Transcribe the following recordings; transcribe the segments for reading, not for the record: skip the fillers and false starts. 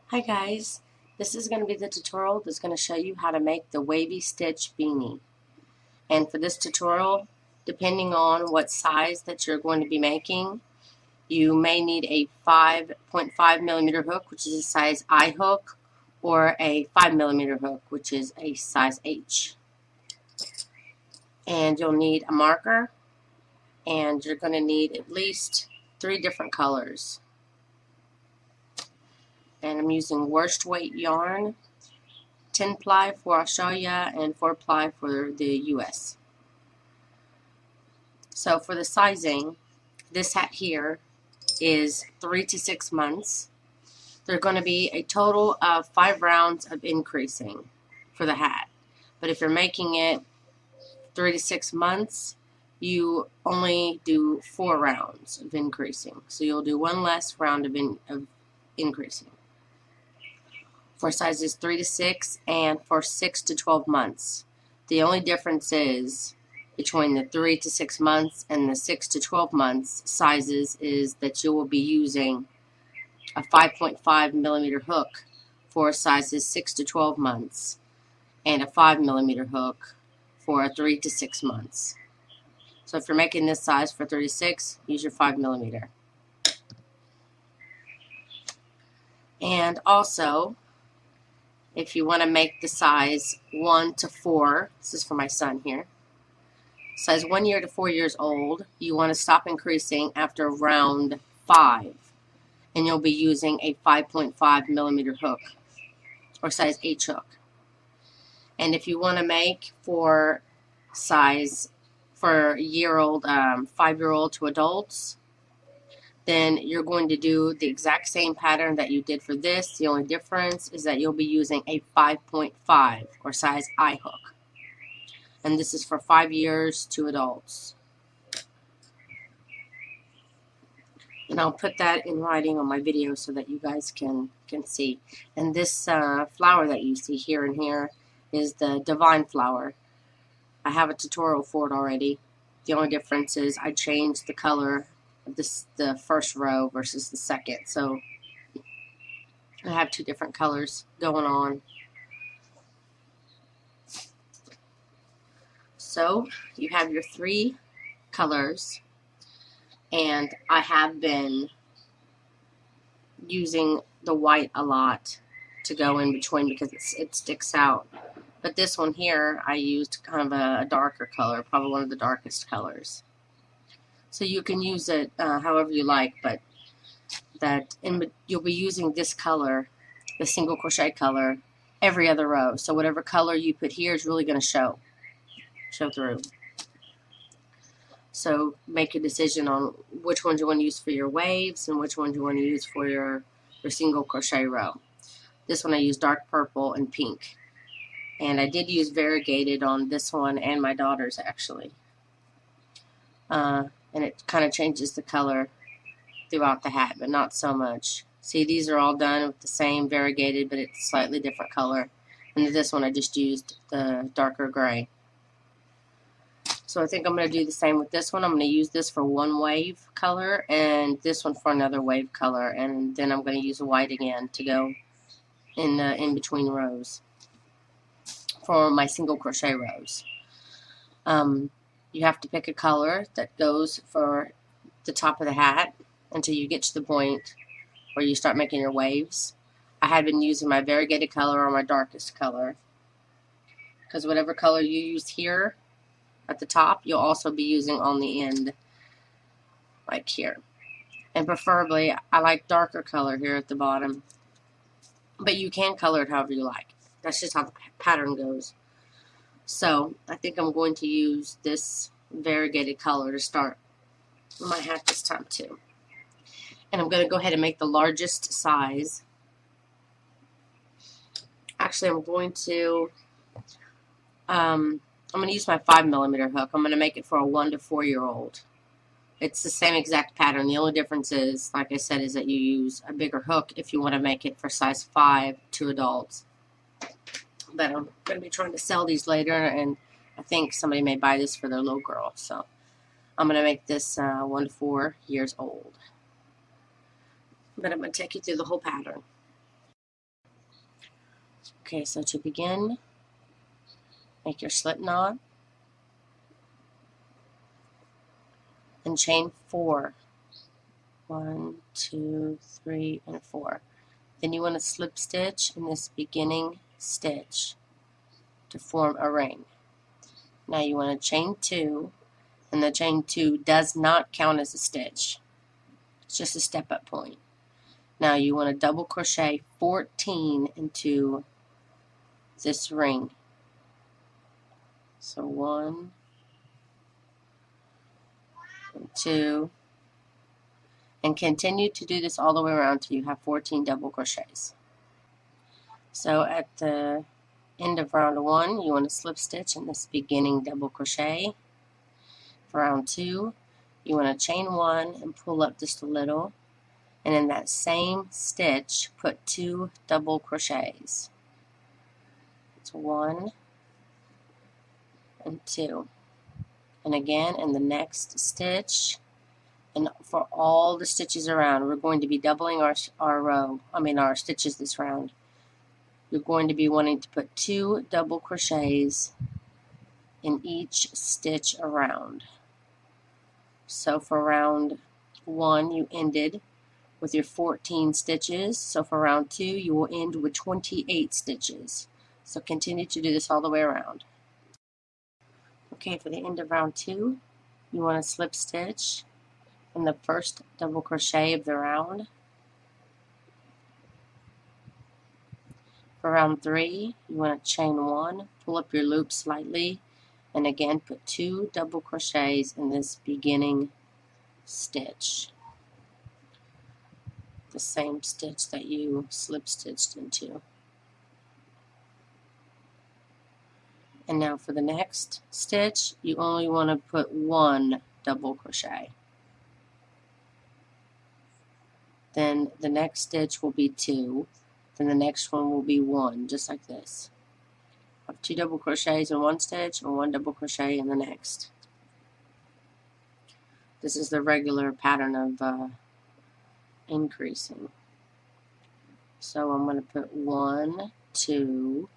Hi guys, this is going to be the tutorial that's going to show you how to make the wavy stitch beanie. And for this tutorial, depending on what size that you're going to be making, you may need a 5.5 millimeter hook, which is a size I hook, or a 5 millimeter hook, which is a size H. And you'll need a marker, and you're going to need at least 3 different colors. And I'm using worst weight yarn, 10 ply for Australia and 4 ply for the US. So for the sizing, this hat here is 3 to 6 months. There's going to be a total of 5 rounds of increasing for the hat. But if you're making it 3 to 6 months, you only do 4 rounds of increasing. So you'll do 1 less round of increasing. For sizes 3 to 6 and for 6 to 12 months. The only difference is between the 3 to 6 months and the 6 to 12 months sizes is that you will be using a 5.5 millimeter hook for sizes 6 to 12 months and a 5 millimeter hook for 3 to 6 months. So if you're making this size for 36, use your 5 millimeter. And also, if you want to make the size 1 to 4, this is for my son here, size 1 year to 4 years old, you want to stop increasing after round 5. And you'll be using a 5.5 millimeter hook, or size H hook. And if you want to make for size, for year-old, 5-year-old to adults, then you're going to do the exact same pattern that you did for this. The only difference is that you'll be using a 5.5 or size I hook. And this is for 5 years to adults. And I'll put that in writing on my video so that you guys can see. And this flower that you see here and here is the Divine Flower. I have a tutorial for it already. The only difference is I changed the color the first row versus the second, so I have 2 different colors going on. So you have your 3 colors, and I have been using the white a lot to go in between because it sticks out. But this one here I used kind of a darker color, probably one of the darkest colors. So you can use it however you like, but you'll be using this color, the single crochet color, every other row. So whatever color you put here is really going to show through. So make a decision on which ones you want to use for your waves and which ones you want to use for your single crochet row. This one I used dark purple and pink. And I did use variegated on this one and my daughter's actually. And it kind of changes the color throughout the hat, but not so much. See, these are all done with the same variegated, but it's slightly different color. And this one I just used the darker gray. So I think I'm going to do the same with this one. I'm going to use this for one wave color and this one for another wave color. And then I'm going to use white again to go in between rows for my single crochet rows. You have to pick a color that goes for the top of the hat until you get to the point where you start making your waves. I had been using my variegated color or my darkest color, because whatever color you use here at the top, you'll also be using on the end, like here. And preferably, I like darker color here at the bottom, but you can color it however you like. That's just how the pattern goes. So I think I'm going to use this variegated color to start my hat this time too. And I'm going to go ahead and make the largest size. Actually, I'm going to use my 5 millimeter hook. I'm going to make it for a 1 to 4 year old. It's the same exact pattern. The only difference is, like I said, is that you use a bigger hook if you want to make it for size 5 to adults. But I'm going to be trying to sell these later, and I think somebody may buy this for their little girl. So I'm going to make this 1 to 4 years old. But I'm going to take you through the whole pattern. Okay, so to begin, make your slip knot and chain 4. 1, 2, 3, and 4. Then you want to slip stitch in this beginning stitch to form a ring. Now you want to chain 2, and the chain 2 does not count as a stitch. It's just a step up point. Now you want to double crochet 14 into this ring. So 1, 2, and continue to do this all the way around till you have 14 double crochets. So at the end of round 1, you want to slip stitch in this beginning double crochet. For round 2, you want to chain 1 and pull up just a little, and in that same stitch put 2 double crochets. It's 1 and 2, and again in the next stitch. And for all the stitches around, we're going to be doubling our stitches this round. You're going to be wanting to put 2 double crochets in each stitch around. So for round 1, you ended with your 14 stitches. So for round 2, you will end with 28 stitches. So continue to do this all the way around. Okay, for the end of round 2, you want to slip stitch in the first double crochet of the round. For round 3, you want to chain 1, pull up your loop slightly, and again put 2 double crochets in this beginning stitch, the same stitch that you slip stitched into. And now for the next stitch, you only want to put 1 double crochet. Then the next stitch will be 2, then the next one will be 1, just like this. Have 2 double crochets in one stitch and 1 double crochet in the next. This is the regular pattern of increasing. So I'm going to put 1, 2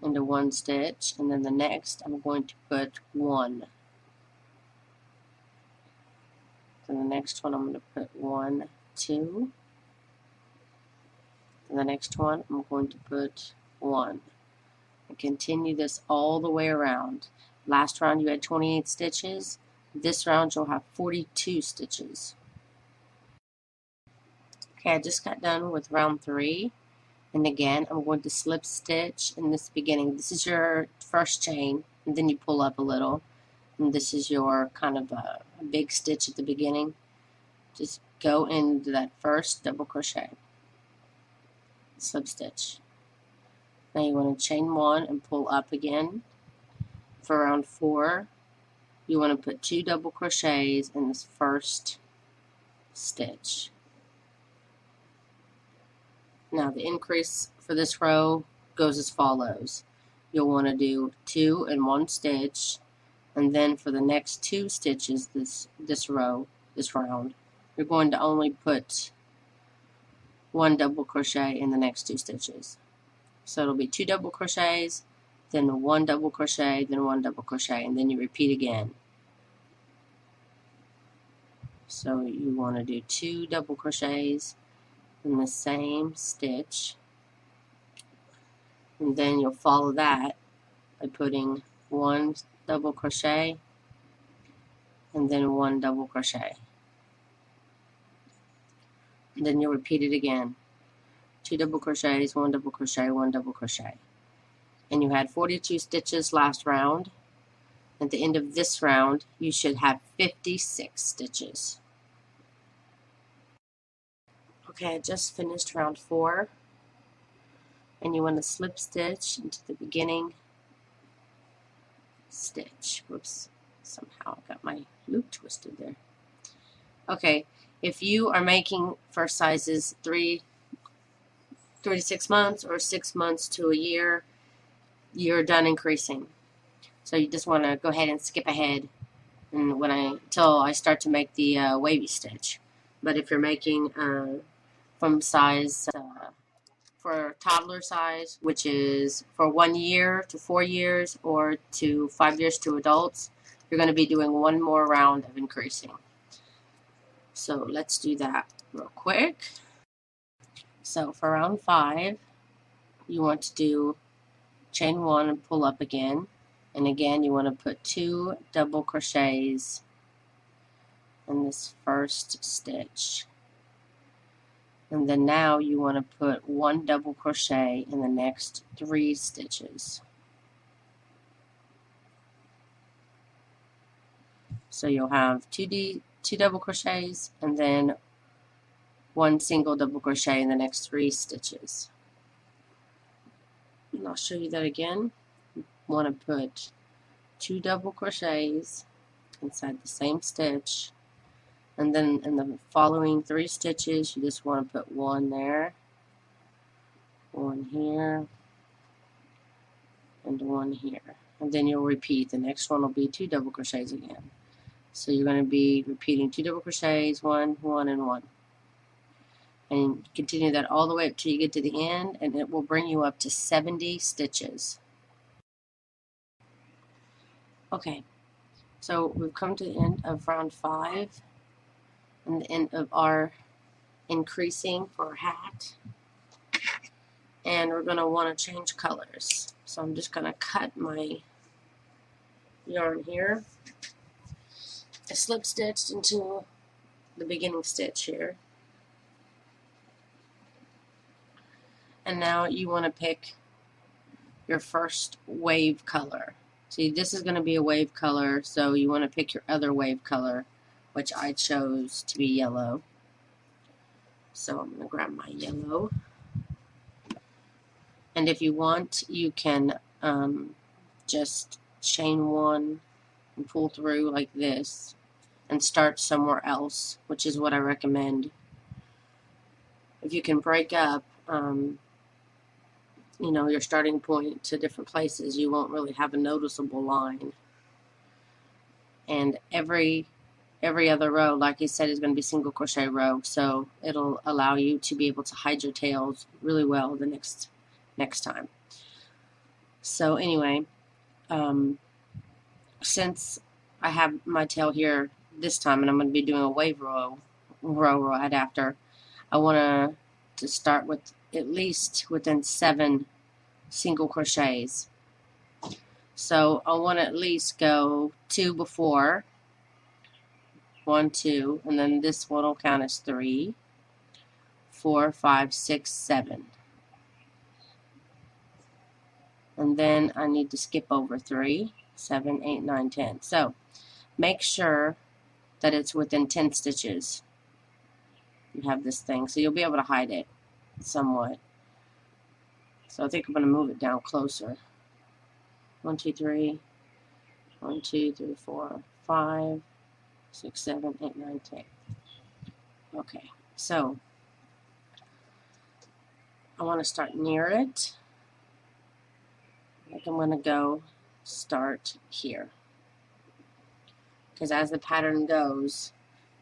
into one stitch, and then the next I'm going to put 1. Then the next one I'm going to put 1, 2. And the next one I'm going to put 1. And continue this all the way around. Last round you had 28 stitches. This round you'll have 42 stitches. Okay, I just got done with round 3. And again, I'm going to slip stitch in this beginning. This is your first chain, and then you pull up a little. And this is your kind of a big stitch at the beginning. Just go into that first double crochet. Slip stitch. Now you want to chain 1 and pull up again. For round 4, you want to put 2 double crochets in this first stitch. Now the increase for this row goes as follows. You'll want to do 2 in one stitch, and then for the next 2 stitches this round, you're going to only put 1 double crochet in the next 2 stitches. So it'll be 2 double crochets, then 1 double crochet, then 1 double crochet, and then you repeat again. So you want to do 2 double crochets in the same stitch, and then you'll follow that by putting 1 double crochet and then 1 double crochet. And then you'll repeat it again. 2 double crochets, 1 double crochet, 1 double crochet. And you had 42 stitches last round. At the end of this round, you should have 56 stitches. Okay, I just finished round 4. And you want to slip stitch into the beginning stitch. Whoops, somehow I got my loop twisted there. Okay, if you are making for sizes 3 to 6 months or 6 months to a year, you're done increasing. So you just want to go ahead and skip ahead and until I start to make the wavy stitch. But if you're making from size for toddler size, which is for 1 year to 4 years or to 5 years to adults, you're going to be doing one more round of increasing. So let's do that real quick. So for round 5, you want to do chain 1 and pull up again. And again, you want to put 2 double crochets in this first stitch. And then now you want to put 1 double crochet in the next 3 stitches. So you'll have 2 double crochets and then 1 single double crochet in the next 3 stitches. And I'll show you that again. You want to put 2 double crochets inside the same stitch, and then in the following 3 stitches you just want to put 1 there, 1 here, and 1 here, and then you'll repeat. The next one will be 2 double crochets again. So you're going to be repeating 2 double crochets, 1, 1, and 1. And continue that all the way up till you get to the end, and it will bring you up to 70 stitches. Okay, so we've come to the end of round 5 and the end of our increasing for our hat. And we're going to want to change colors. So I'm just going to cut my yarn here. I slip stitched into the beginning stitch here. And now you want to pick your first wave color. See, this is going to be a wave color, so you want to pick your other wave color, which I chose to be yellow. So I'm going to grab my yellow. And if you want, you can just chain 1 and pull through like this and start somewhere else, which is what I recommend. If you can break up your starting point to different places, you won't really have a noticeable line. And every other row, like I said, is going to be single crochet row, so it'll allow you to be able to hide your tails really well the next time. So anyway, since I have my tail here this time, and I'm going to be doing a wave row right after, I want to start with at least within 7 single crochets. So I want to at least go 2 before, 1, 2, and then this one will count as 3, 4, 5, 6, 7. And then I need to skip over 3, 7, 8, 9, 10. So make sure that it's within 10 stitches. You have this thing, so you'll be able to hide it somewhat. So I think I'm going to move it down closer. 1, 2, 3, 1, 2, 3, 4, 5, 6, 7, 8, 9, 10. Okay, so I want to start near it. I think I'm going to go start here. Because as the pattern goes,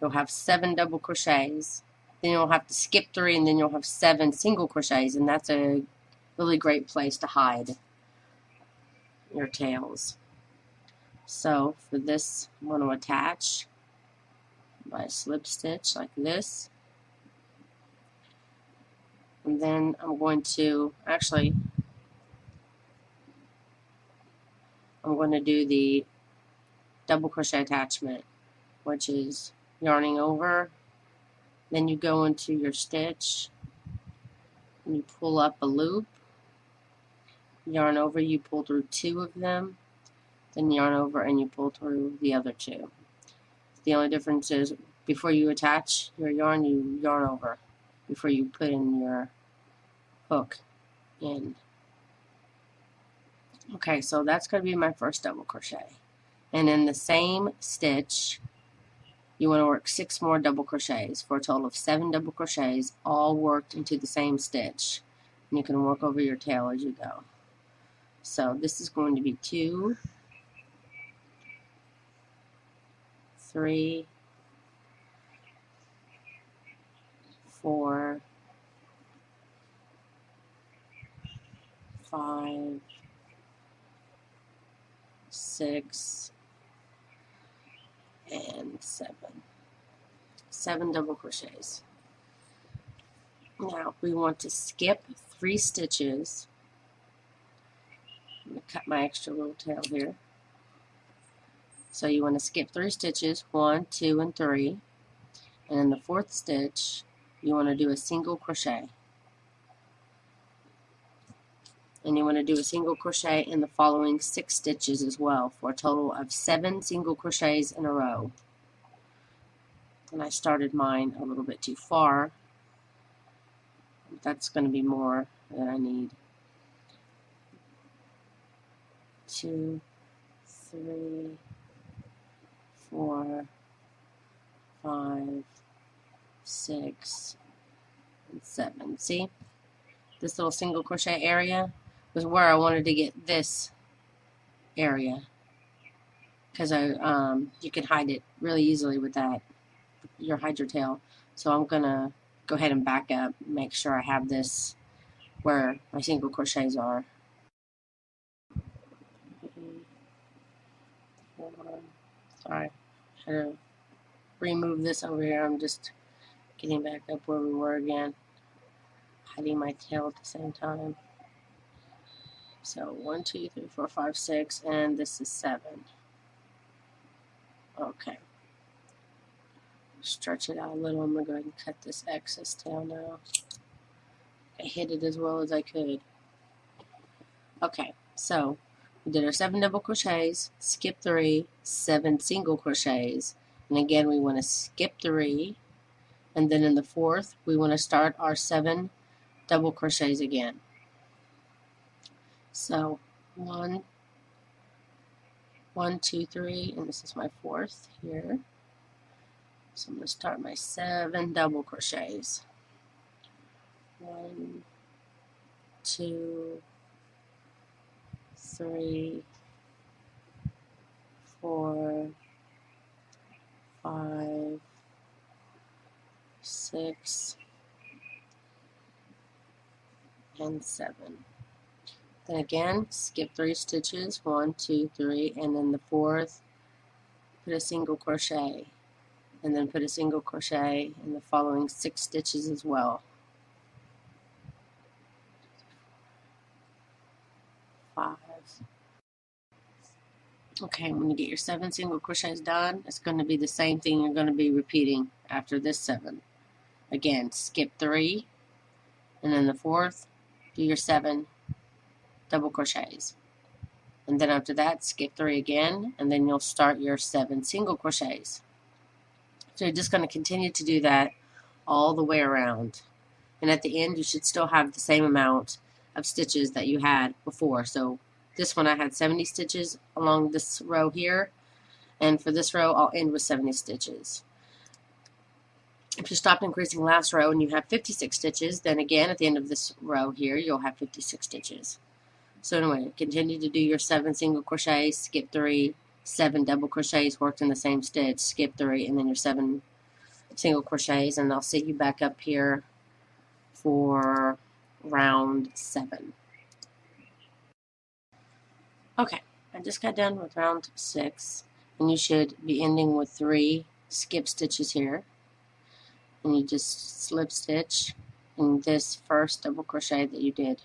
you'll have 7 double crochets, then you'll have to skip 3, and then you'll have 7 single crochets, and that's a really great place to hide your tails. So for this, I'm going to attach by a slip stitch like this, and then I'm going to do the double crochet attachment, which is yarning over, then you go into your stitch and you pull up a loop, yarn over, you pull through 2 of them, then yarn over and you pull through the other 2. The only difference is before you attach your yarn, you yarn over before you put in your hook in. Okay, so that's going to be my first double crochet. And in the same stitch, you want to work 6 more double crochets for a total of 7 double crochets, all worked into the same stitch. And you can work over your tail as you go. So this is going to be 2, 3, 4, 5, 6, and 7. 7 double crochets. Now we want to skip 3 stitches. I'm going to cut my extra little tail here. So you want to skip 3 stitches, 1, 2, and 3. And in the 4th stitch, you want to do a single crochet. And you want to do a single crochet in the following 6 stitches as well, for a total of 7 single crochets in a row. And I started mine a little bit too far. That's going to be more than I need. 2, 3, 4, 5, 6, and 7. See? This little single crochet area was where I wanted to get this area, because you can hide it really easily with that. You hide your tail. So I'm gonna go ahead and back up, make sure I have this where my single crochets are. Sorry, I had to remove this over here. I'm just getting back up where we were again, hiding my tail at the same time. So 1, 2, 3, 4, 5, 6, and this is 7. Okay. Stretch it out a little. I'm going to go ahead and cut this excess tail now. I hid it as well as I could. Okay, so we did our 7 double crochets, skip 3, 7 single crochets, and again we want to skip 3, and then in the 4th we want to start our 7 double crochets again. So 1, 2, 3, and this is my 4th here. So I'm going to start my 7 double crochets. 1, 2, 3, 4, 5, 6, and 7. Then again, skip 3 stitches, 1, 2, 3, and then the 4th, put a single crochet, and then put a single crochet in the following 6 stitches as well. 5. Okay, when you get your 7 single crochets done, it's going to be the same thing you're going to be repeating after this 7. Again, skip 3, and then the 4th, do your 7 double crochets. And then after that, skip 3 again, and then you'll start your 7 single crochets. So you're just going to continue to do that all the way around. And at the end, you should still have the same amount of stitches that you had before. So this one I had 70 stitches along this row here, and for this row I'll end with 70 stitches. If you stopped increasing last row and you have 56 stitches, then again at the end of this row here you'll have 56 stitches. So anyway, continue to do your 7 single crochets, skip 3, 7 double crochets worked in the same stitch, skip 3, and then your 7 single crochets, and I'll see you back up here for round 7. Okay, I just got done with round 6, and you should be ending with 3 skip stitches here, and you just slip stitch in this first double crochet that you did.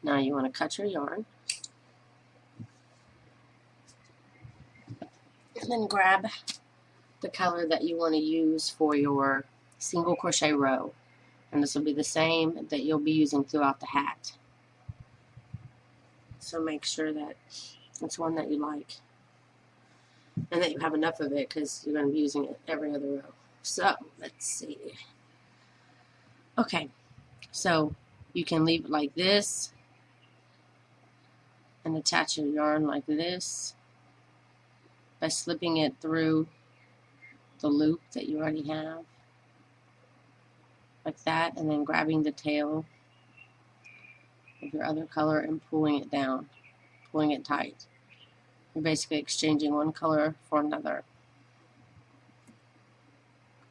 Now you want to cut your yarn, and then grab the color that you want to use for your single crochet row, and this will be the same that you'll be using throughout the hat. So make sure that it's one that you like and that you have enough of it, because you're going to be using it every other row. So let's see. Okay, so you can leave it like this and attach your yarn like this by slipping it through the loop that you already have, like that, and then grabbing the tail of your other color and pulling it down, pulling it tight. You're basically exchanging one color for another.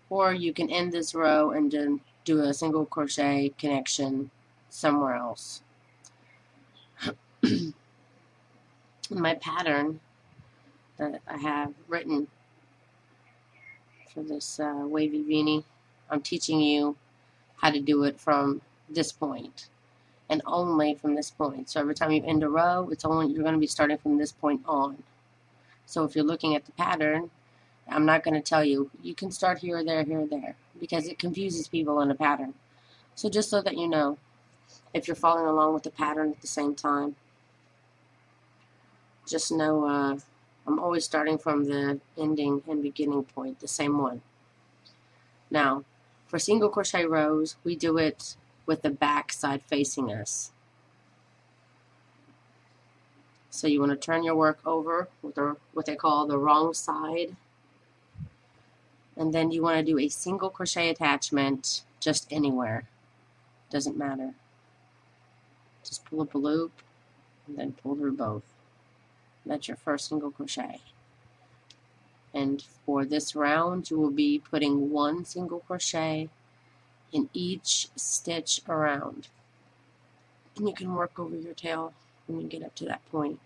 Or you can end this row and then do a single crochet connection somewhere else. My pattern that I have written for this wavy beanie, I'm teaching you how to do it from this point and only from this point. So every time you end a row, it's only you're going to be starting from this point on. So if you're looking at the pattern, I'm not going to tell you you can start here or there, because it confuses people in a pattern. So just so that you know, if you're following along with the pattern at the same time, just know I'm always starting from the ending and beginning point, the same one. Now, for single crochet rows, we do it with the back side facing us. So you want to turn your work over with what they call the wrong side. And then you want to do a single crochet attachment just anywhere. Doesn't matter. Just pull up a loop and then pull through both. That's your first single crochet. And for this round, you will be putting one single crochet in each stitch around. And you can work over your tail when you get up to that point.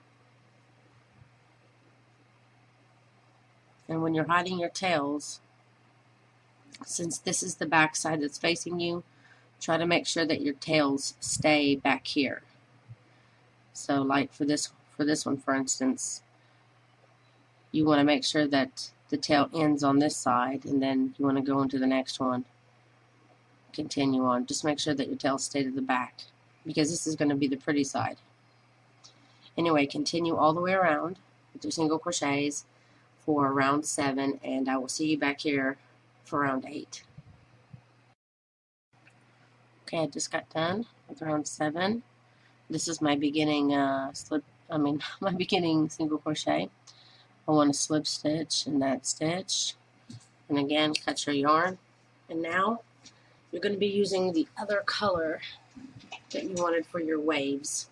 And when you're hiding your tails, since this is the back side that's facing you, try to make sure that your tails stay back here. So like for this one, for instance, you want to make sure that the tail ends on this side, and then you want to go into the next one. Continue on. Just make sure that your tails stay to the back, because this is going to be the pretty side. Anyway, continue all the way around with your single crochets for round 7, and I will see you back here for round 8. Okay, I just got done with round 7. This is my beginning my beginning single crochet. I want to slip stitch in that stitch, and again cut your yarn. And now you're going to be using the other color that you wanted for your waves,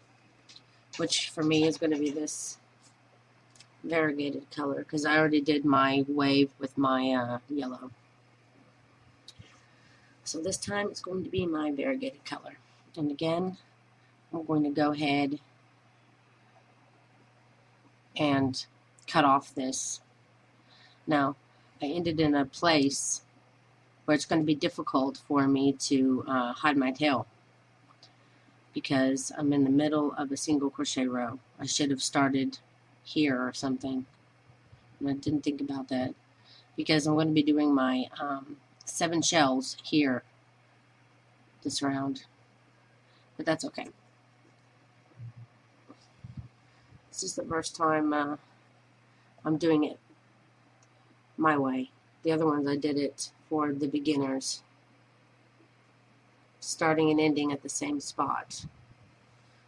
which for me is going to be this variegated color, because I already did my wave with my yellow. So this time it's going to be my variegated color. And again, I'm going to go ahead and cut off this. Now, I ended in a place where it's going to be difficult for me to hide my tail, because I'm in the middle of a single crochet row. I should have started here or something, and I didn't think about that, because I'm going to be doing my 7 shells here this round, but that's okay. This is the first time I'm doing it my way. The other ones I did it for the beginners, starting and ending at the same spot,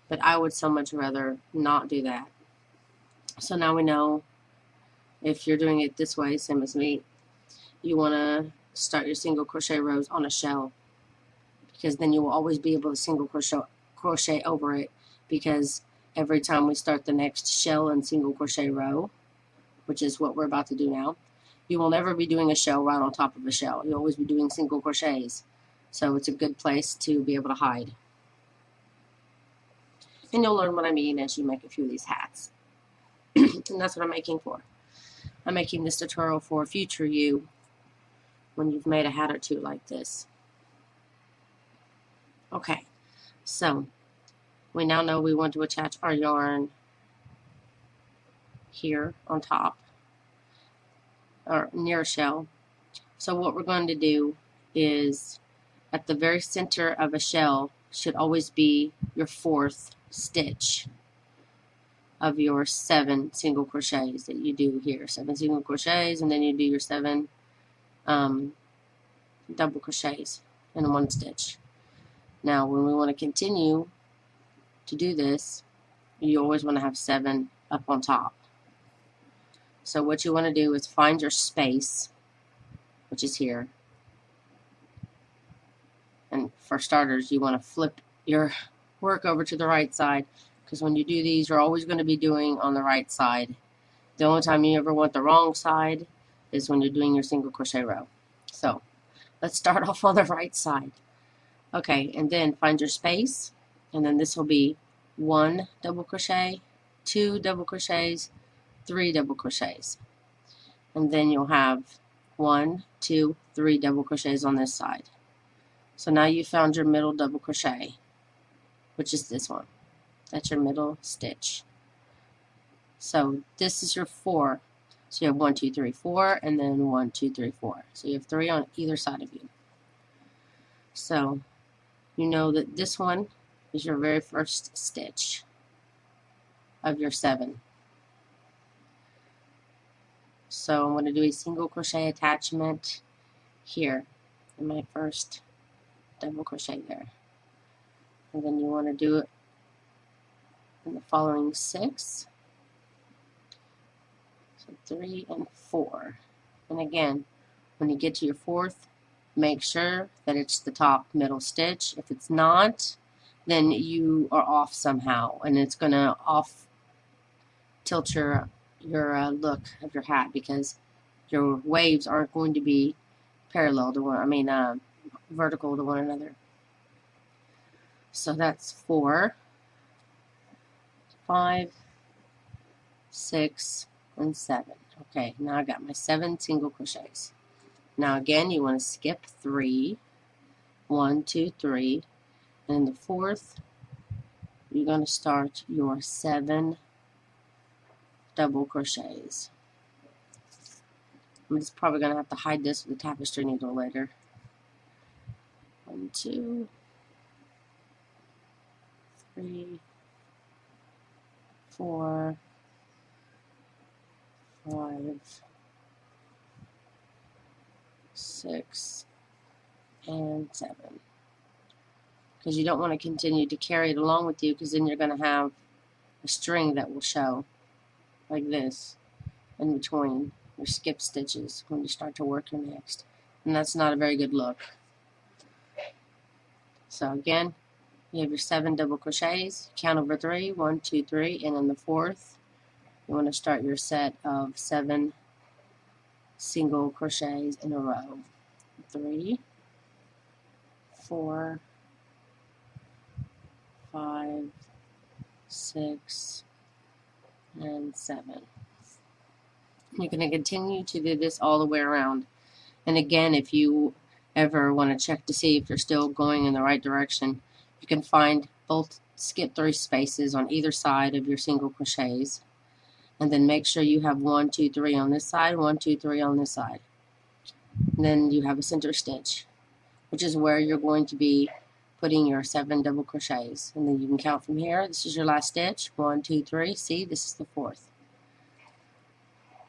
but I would so much rather not do that. So now we know, if you're doing it this way, same as me, you want to start your single crochet rows on a shell, because then you will always be able to single crochet over it, because every time we start the next shell and single crochet row, which is what we're about to do now, you will never be doing a shell right on top of a shell. You'll always be doing single crochets. So it's a good place to be able to hide. And you'll learn what I mean as you make a few of these hats. And that's what I'm making for. I'm making this tutorial for future you, when you've made a hat or two like this. Okay, so we now know we want to attach our yarn here on top, or near a shell. So what we're going to do is, at the very center of a shell should always be your 4th stitch of your 7 single crochets that you do here. 7 single crochets, and then you do your 7 double crochets in one stitch. Now when we want to continue to do this, you always want to have 7 up on top. So what you want to do is find your space, which is here. And for starters, you want to flip your work over to the right side, because when you do these, you're always going to be doing on the right side. The only time you ever want the wrong side is when you're doing your single crochet row. So let's start off on the right side. Okay, and then find your space, and then this will be 1 double crochet, 2 double crochets, 3 double crochets, and then you'll have 1, 2, 3 double crochets on this side. So now you found your middle double crochet, which is this one. That's your middle stitch. So this is your 4. So you have 1, 2, 3, 4, and then 1, 2, 3, 4. So you have 3 on either side of you. So you know that this one is your very first stitch of your 7. So I'm going to do a single crochet attachment here in my first double crochet there. And then you want to do it in the following 6. So 3 and 4. And again, when you get to your 4th, make sure that it's the top middle stitch. If it's not, then you are off somehow, and it's going to off tilt your look of your hat, because your waves aren't going to be parallel to one, vertical to one another. So that's 4, 5, 6, and 7. Okay, now I got my 7 single crochets. Now again, you want to skip 3, 1, 2, 3, and in the 4th, you're going to start your 7 double crochets. I'm just probably going to have to hide this with a tapestry needle later. 1, 2, 3, 4, 5, 6, and 7. Because you don't want to continue to carry it along with you, because then you're going to have a string that will show like this in between your skip stitches when you start to work your next, and that's not a very good look. So again, you have your 7 double crochets, count over 3, 1, 2, 3, and in the 4th you want to start your set of 7 single crochets in a row. 3, 4, 5, 6, and 7. You're going to continue to do this all the way around. And again, if you ever want to check to see if you're still going in the right direction, you can find both skip 3 spaces on either side of your single crochets, and then make sure you have 1, 2, 3 on this side, 1, 2, 3 on this side. And then you have a center stitch, which is where you're going to be putting your 7 double crochets. And then you can count from here. This is your last stitch. 1, 2, 3. See, this is the 4th.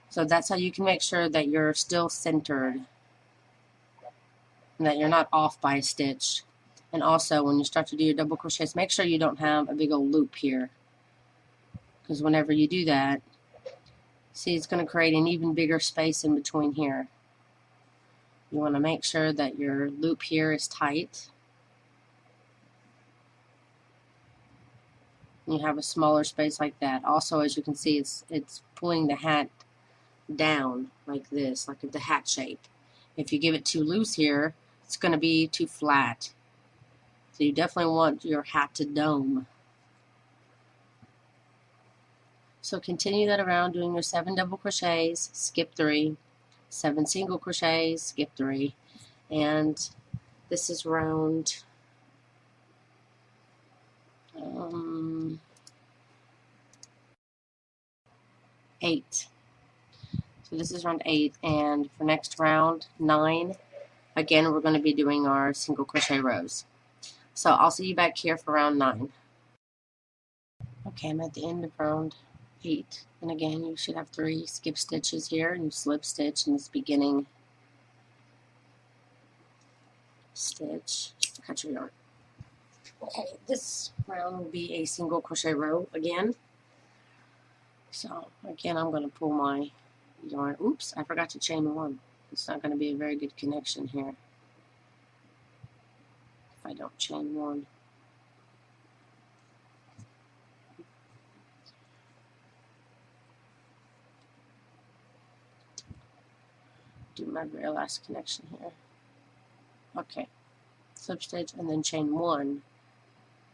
So that's how you can make sure that you're still centered and that you're not off by a stitch. And also, when you start to do your double crochets, make sure you don't have a big old loop here, because whenever you do that, see, it's going to create an even bigger space in between here. You want to make sure that your loop here is tight. You have a smaller space like that. Also, as you can see, it's pulling the hat down like this, like the hat shape. If you give it too loose here, it's going to be too flat. So you definitely want your hat to dome. So continue that around, doing your 7 double crochets, skip 3, 7 single crochets, skip 3, and this is round 8. So this is round 8, and for next round 9, again we're going to be doing our single crochet rows. So I'll see you back here for round 9. Okay, I'm at the end of round 8, and again you should have 3 skip stitches here, and you slip stitch in this beginning stitch. Cut your yarn. Okay, this round will be a single crochet row again. So again, I'm going to pull my yarn. Oops, I forgot to chain 1. It's not going to be a very good connection here if I don't chain 1. Do my very last connection here. Okay, slip stitch, and then chain 1.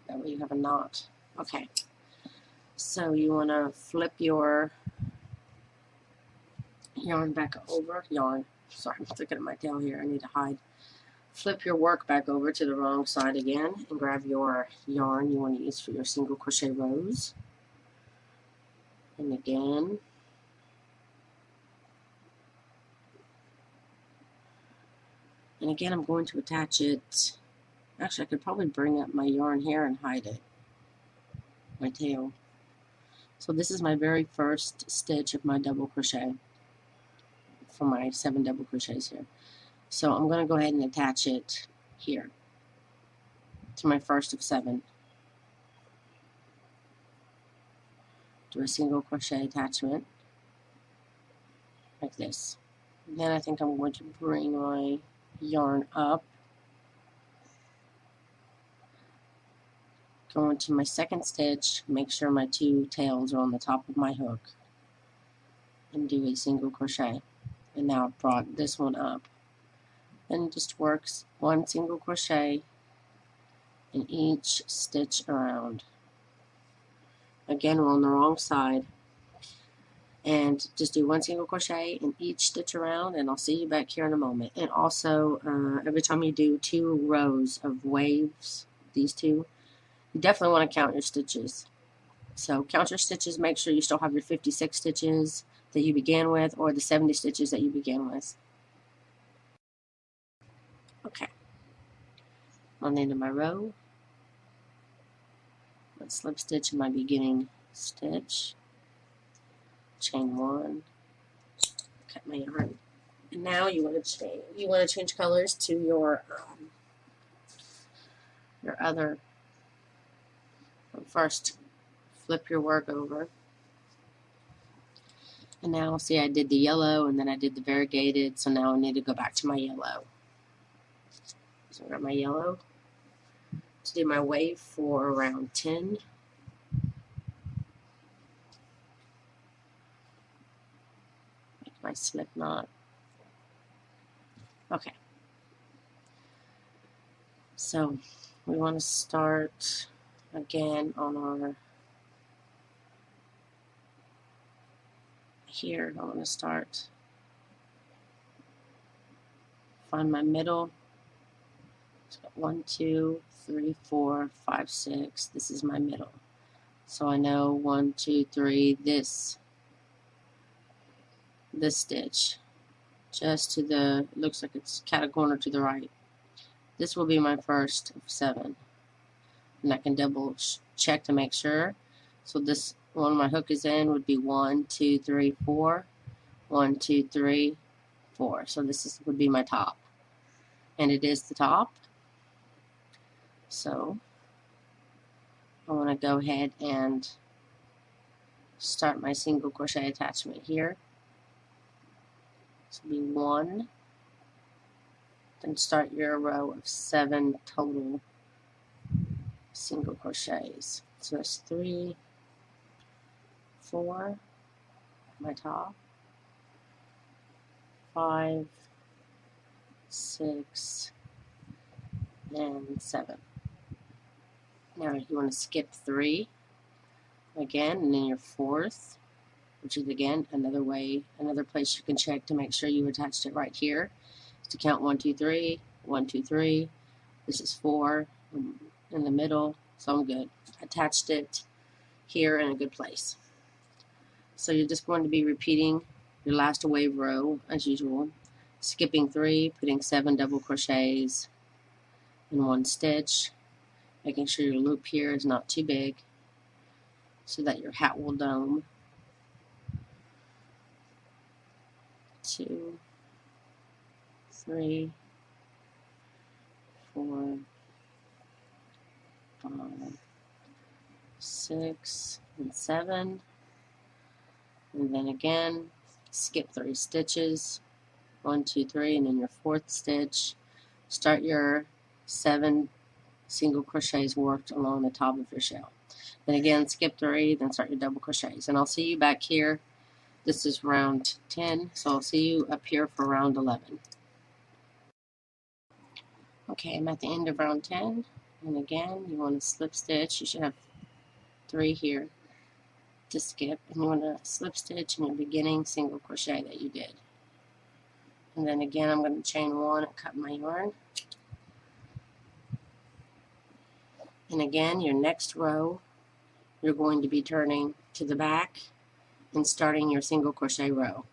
That way you have a knot. Okay, so you want to flip your yarn back over. Sorry, I'm looking at my tail here. I need to hide. Flip your work back over to the wrong side again and grab your yarn you want to use for your single crochet rows. And again, I'm going to attach it. Actually, I could probably bring up my yarn here and hide it, my tail. So this is my very first stitch of my double crochet for my 7 double crochets here. So I'm going to go ahead and attach it here to my first of 7. Do a single crochet attachment like this. And then I think I'm going to bring my yarn up, go into my second stitch, make sure my 2 tails are on the top of my hook, and do a single crochet. And now I've brought this one up. Then it just works 1 single crochet in each stitch around. Again, we're on the wrong side, and just do 1 single crochet in each stitch around, and I'll see you back here in a moment. And also, every time you do 2 rows of waves, these 2, you definitely want to count your stitches. So count your stitches, make sure you still have your 56 stitches that you began with, or the 70 stitches that you began with. Okay, on the end of my row, let's slip stitch in my beginning stitch, chain 1, cut my yarn, and now you want to change colors to your other. First, flip your work over, and now see I did the yellow and then I did the variegated, so now I need to go back to my yellow. So I got my yellow to do my wave for round 10. Make my slip knot. Okay. So we want to start again on our, here I want to start, find my middle. So 1, 2, 3, 4, 5, 6. This is my middle. So I know 1, 2, 3, this stitch, just to the, looks like it's cat a corner to the right. This will be my first of 7. And I can double check to make sure. So this one my hook is in would be 1, 2, 3, 4. 1, 2, 3, 4. So this would be my top. And it is the top. So I want to go ahead and start my single crochet attachment here. This will be 1. Then start your row of 7 total single crochets. So that's 3, 4, my top, 5, 6, and 7. Now you want to skip 3 again, and then your 4th, which is again another place you can check to make sure you attached it right here, is to count 1, 2, 3, 1, 2, 3. This is 4 in the middle, so I'm good. Attached it here in a good place. So you're just going to be repeating your last wave row as usual, skipping 3, putting 7 double crochets in 1 stitch, making sure your loop here is not too big so that your hat will dome. 2, 3, 4, 5, 6, and 7. And then again, skip 3 stitches, 1, 2, 3, and then your 4th stitch. Start your 7 single crochets worked along the top of your shell. Then again, skip 3, then start your double crochets. And I'll see you back here. This is round 10, so I'll see you up here for round 11. Okay, I'm at the end of round 10, and again you want to slip stitch. You should have 3 here to skip, and you want to slip stitch in your beginning single crochet that you did. And then again I'm going to chain 1 and cut my yarn. And again, your next row, you're going to be turning to the back and starting your single crochet row.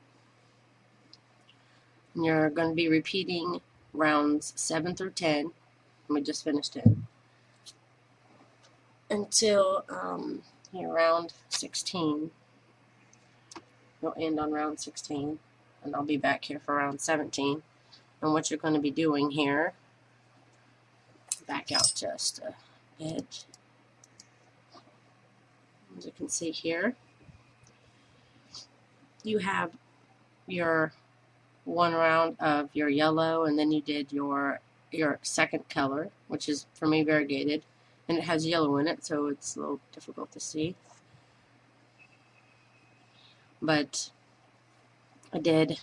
And you're going to be repeating rounds 7 through 10, and we just finished it, until you're round 16. You'll end on round 16, and I'll be back here for round 17. And what you're going to be doing here, back out just a bit, as you can see here, you have your 1 round of your yellow, and then you did your second color, which is for me variegated, and it has yellow in it, so it's a little difficult to see. But I did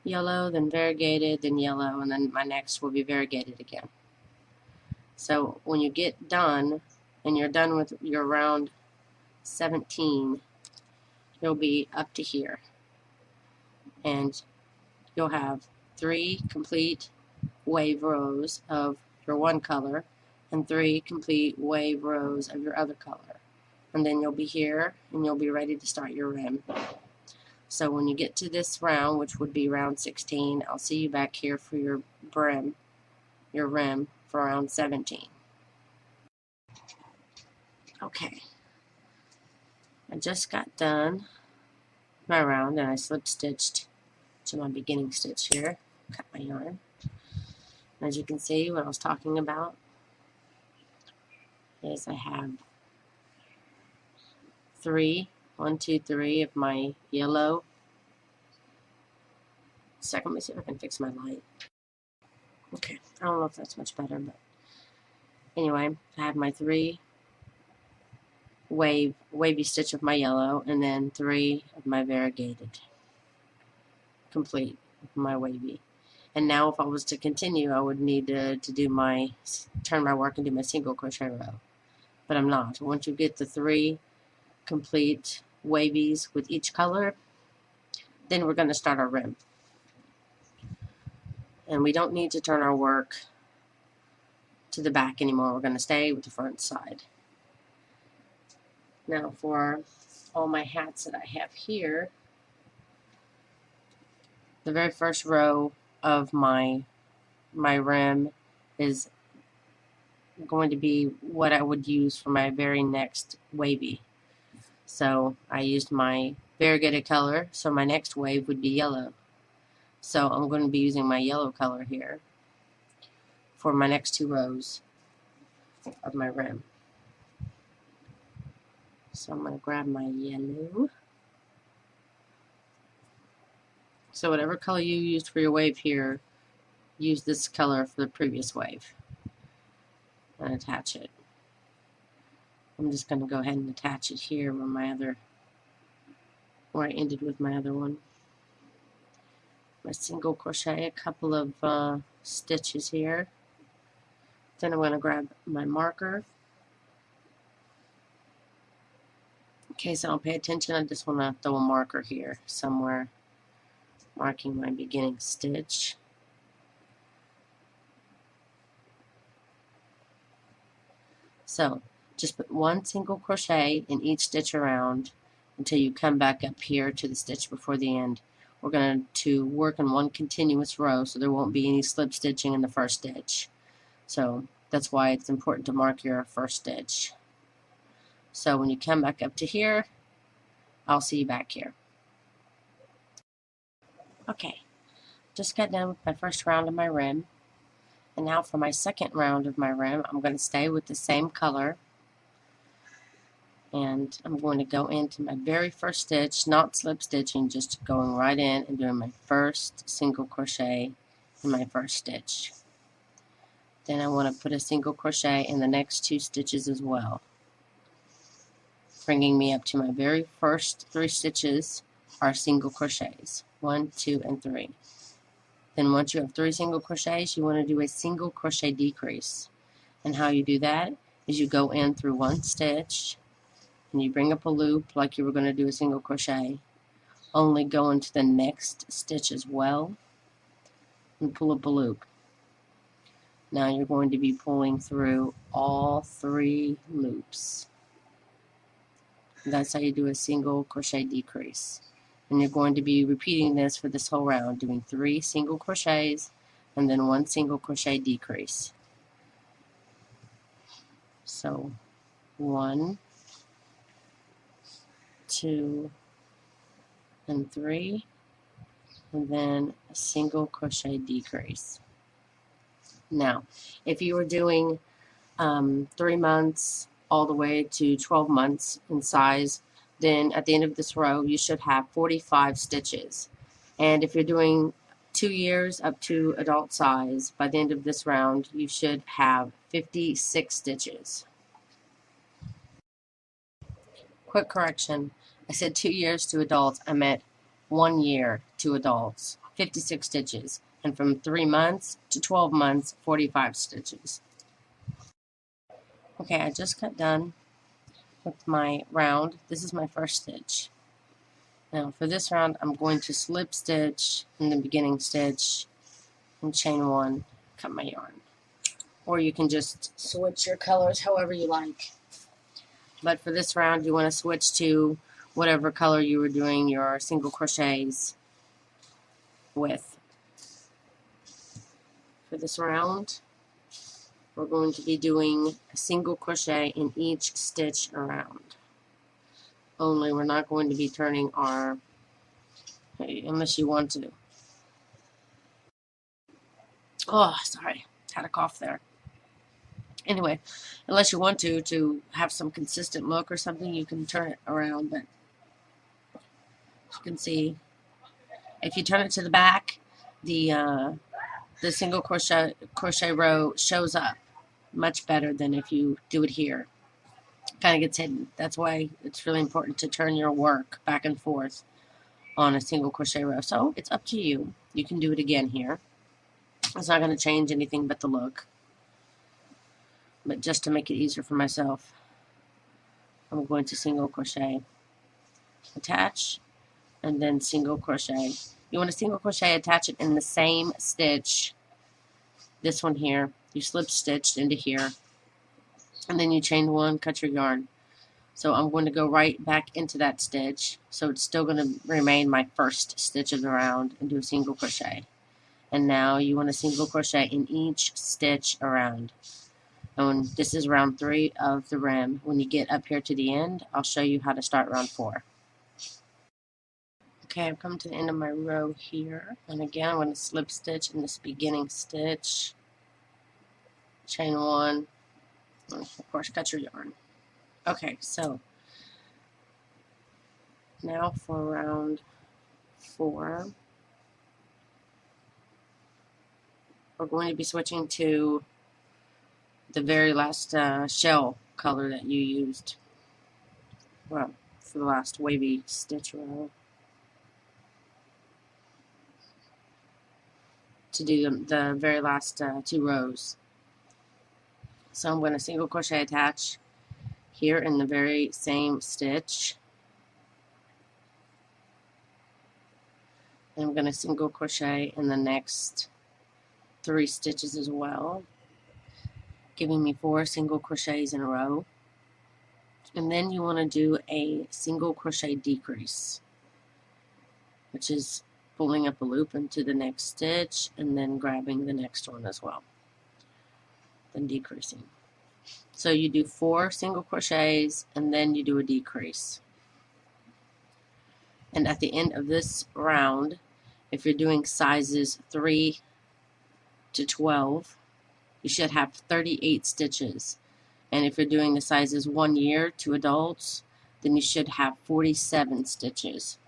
yellow, then variegated, then yellow, and then my next will be variegated again. So when you get done, and you're done with your round 17, you'll be up to here, and you'll have 3 complete wave rows of your one color and 3 complete wave rows of your other color, and then you'll be here and you'll be ready to start your rim. So when you get to this round, which would be round 16, I'll see you back here for your rim for round 17. Okay, I just got done my round, and I slip stitched to my beginning stitch here, cut my yarn. And as you can see, what I was talking about is I have 1, 2, 3 of my yellow. Second, let me see if I can fix my light. Okay, I don't know if that's much better, but anyway, I have my 3 wavy stitch of my yellow, and then 3 of my variegated, complete with my wavy. And now if I was to continue, I would need to turn my work and do my single crochet row, but I'm not. Once you get the 3 complete wavies with each color, then we're going to start our rim. And we don't need to turn our work to the back anymore. We're going to stay with the front side. Now for all my hats that I have here, the very first row of my rim is going to be what I would use for my very next wavy. So I used my variegated color, so my next wave would be yellow. So I'm going to be using my yellow color here for my next 2 rows of my rim. So I'm going to grab my yellow. So whatever color you used for your wave here, use this color for the previous wave and attach it. I'm just going to go ahead and attach it here where I ended with my other one. My single crochet a couple of stitches here. Then I'm going to grab my marker. In case I don't pay attention, I just want to throw a marker here somewhere, marking my beginning stitch. So just put 1 single crochet in each stitch around until you come back up here to the stitch before the end. We're going to work in 1 continuous row, so there won't be any slip stitching in the first stitch. So that's why it's important to mark your first stitch. So when you come back up to here, I'll see you back here. Okay, just got done with my first round of my rim. And now for my second round of my rim, I'm going to stay with the same color. And I'm going to go into my very first stitch, not slip stitching, just going right in and doing my first single crochet in my first stitch. Then I want to put a single crochet in the next 2 stitches as well, bringing me up to my very first 3 stitches are single crochets, 1, 2, and 3. Then once you have 3 single crochets, you want to do a single crochet decrease. And how you do that is you go in through 1 stitch and you bring up a loop like you were going to do a single crochet, only go into the next stitch as well and pull up a loop. Now you're going to be pulling through all 3 loops. That's how you do a single crochet decrease. And you're going to be repeating this for this whole round, doing 3 single crochets and then 1 single crochet decrease. So 1, 2, and 3, and then a single crochet decrease. Now, if you were doing 3 months all the way to 12 months in size, then at the end of this row you should have 45 stitches. And if you're doing 2 years up to adult size, by the end of this round you should have 56 stitches. Quick correction, I said 2 years to adults, I meant 1 year to adults, 56 stitches, and from 3 months to 12 months, 45 stitches. Okay, I just got done with my round. This is my first stitch. Now for this round, I'm going to slip stitch in the beginning stitch and chain 1, cut my yarn. Or you can just switch your colors however you like. But for this round, you want to switch to whatever color you were doing your single crochets with. For this round, we're going to be doing a single crochet in each stitch around. Only we're not going to be turning our, unless you want to. Oh, sorry, had a cough there. Anyway, unless you want to have some consistent look or something, you can turn it around. But as you can see, if you turn it to the back, the single crochet row shows up much better than if you do it here. It kind of gets hidden. That's why it's really important to turn your work back and forth on a single crochet row. So it's up to you. You can do it again here. It's not going to change anything but the look. But just to make it easier for myself, I'm going to single crochet, attach, and then single crochet. You want to single crochet, attach it in the same stitch. This one here, you slip stitched into here, and then you chain 1, cut your yarn. So I'm going to go right back into that stitch, so it's still going to remain my first stitch of the round, and do a single crochet. And now you want to single crochet in each stitch around. And this is round 3 of the rim. When you get up here to the end, I'll show you how to start round 4. Okay, I've come to the end of my row here. And again, I'm going to slip stitch in this beginning stitch. Chain 1. And of course, cut your yarn. Okay, so now for round 4, we're going to be switching to the very last shell color that you used, well, for the last wavy stitch row, to do the very last 2 rows. So I'm going to single crochet attach here in the very same stitch, and I'm going to single crochet in the next 3 stitches as well, giving me 4 single crochets in a row. And then you want to do a single crochet decrease, which is pulling up a loop into the next stitch and then grabbing the next one as well, then decreasing. So you do 4 single crochets and then you do a decrease. And at the end of this round, if you're doing sizes 3 to 12, you should have 38 stitches. And if you're doing the sizes 1 year to adults, then you should have 47 stitches.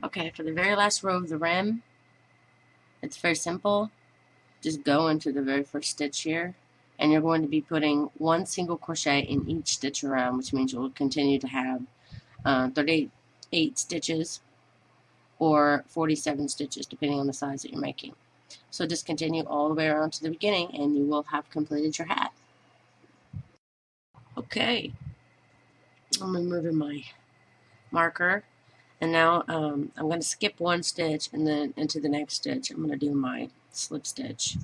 Okay, for the very last row of the rim, it's very simple. Just go into the very first stitch here, and you're going to be putting 1 single crochet in each stitch around, which means you'll continue to have 38 stitches. or 47 stitches, depending on the size that you're making. So just continue all the way around to the beginning and you will have completed your hat. Okay, I'm removing my marker, and now I'm going to skip one stitch and then into the next stitch I'm going to do my slip stitch.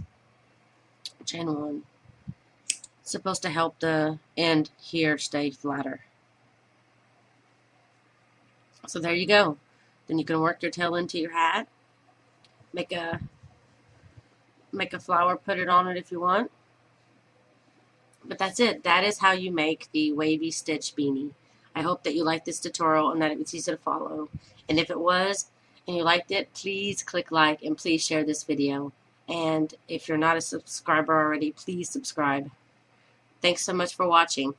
Chain 1. It's supposed to help the end here stay flatter. So there you go. Then you can work your tail into your hat. Make a flower, put it on it if you want. But that's it. That is how you make the wavy stitch beanie. I hope that you liked this tutorial and that it was easy to follow. And if it was and you liked it, please click like and please share this video. And if you're not a subscriber already, please subscribe. Thanks so much for watching.